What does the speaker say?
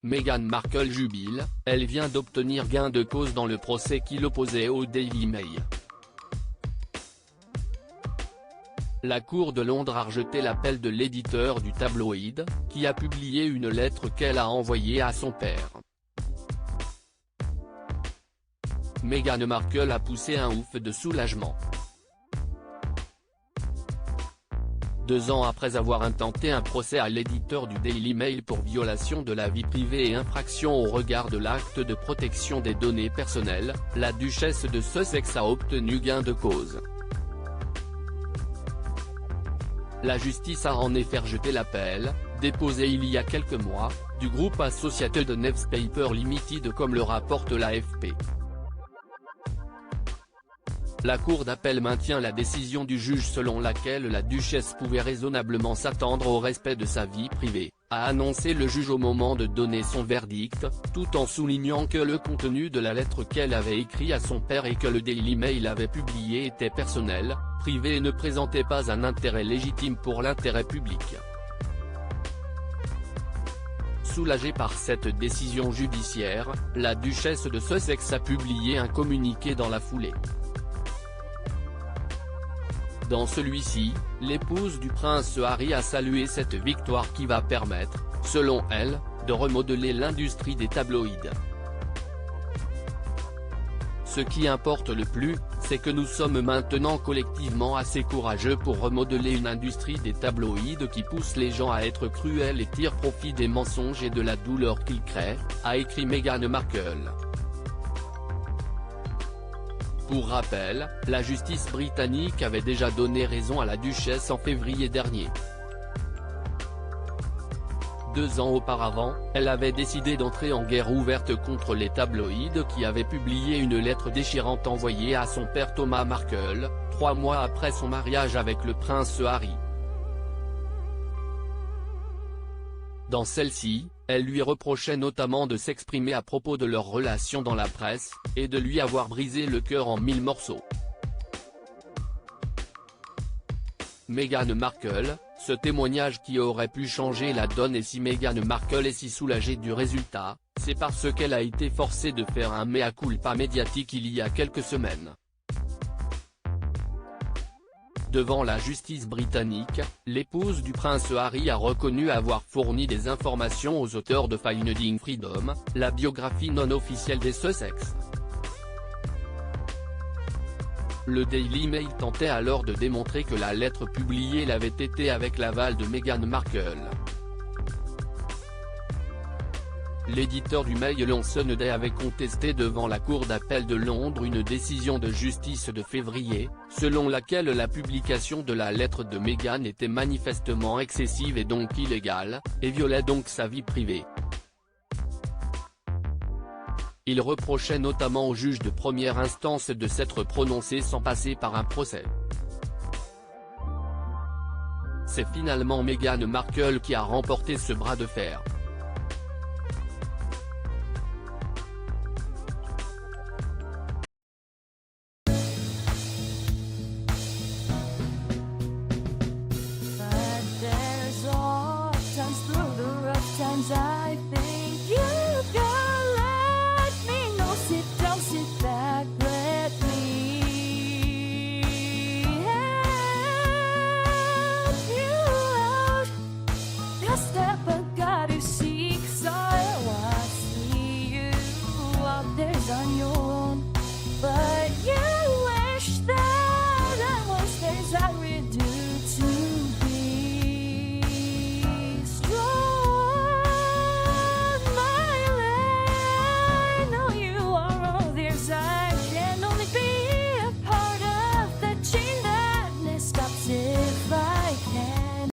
Meghan Markle jubile, elle vient d'obtenir gain de cause dans le procès qui l'opposait au Daily Mail. La Cour de Londres a rejeté l'appel de l'éditeur du tabloïd, qui a publié une lettre qu'elle a envoyée à son père. Meghan Markle a poussé un ouf de soulagement. 2 ans après avoir intenté un procès à l'éditeur du Daily Mail pour violation de la vie privée et infraction au regard de l'acte de protection des données personnelles, la duchesse de Sussex a obtenu gain de cause. La justice a en effet rejeté l'appel, déposé il y a quelques mois, du groupe Associated Newspaper Limited comme le rapporte l'AFP. La cour d'appel maintient la décision du juge selon laquelle la duchesse pouvait raisonnablement s'attendre au respect de sa vie privée, a annoncé le juge au moment de donner son verdict, tout en soulignant que le contenu de la lettre qu'elle avait écrite à son père et que le Daily Mail avait publié était personnel, privé et ne présentait pas un intérêt légitime pour l'intérêt public. Soulagée par cette décision judiciaire, la duchesse de Sussex a publié un communiqué dans la foulée. Dans celui-ci, l'épouse du prince Harry a salué cette victoire qui va permettre, selon elle, de remodeler l'industrie des tabloïds. Ce qui importe le plus, c'est que nous sommes maintenant collectivement assez courageux pour remodeler une industrie des tabloïds qui pousse les gens à être cruels et tire profit des mensonges et de la douleur qu'ils créent, a écrit Meghan Markle. Pour rappel, la justice britannique avait déjà donné raison à la duchesse en février dernier. 2 ans auparavant, elle avait décidé d'entrer en guerre ouverte contre les tabloïds qui avaient publié une lettre déchirante envoyée à son père Thomas Markle, 3 mois après son mariage avec le prince Harry. Dans celle-ci, elle lui reprochait notamment de s'exprimer à propos de leur relation dans la presse, et de lui avoir brisé le cœur en 1000 morceaux. Meghan Markle, ce témoignage qui aurait pu changer la donne et si Meghan Markle est si soulagée du résultat, c'est parce qu'elle a été forcée de faire un mea culpa médiatique il y a quelques semaines. Devant la justice britannique, l'épouse du prince Harry a reconnu avoir fourni des informations aux auteurs de Finding Freedom, la biographie non officielle des Sussex. Le Daily Mail tentait alors de démontrer que la lettre publiée l'avait été avec l'aval de Meghan Markle. L'éditeur du Mail on Sunday avait contesté devant la Cour d'appel de Londres une décision de justice de février, selon laquelle la publication de la lettre de Meghan était manifestement excessive et donc illégale, et violait donc sa vie privée. Il reprochait notamment au juge de première instance de s'être prononcé sans passer par un procès. C'est finalement Meghan Markle qui a remporté ce bras de fer.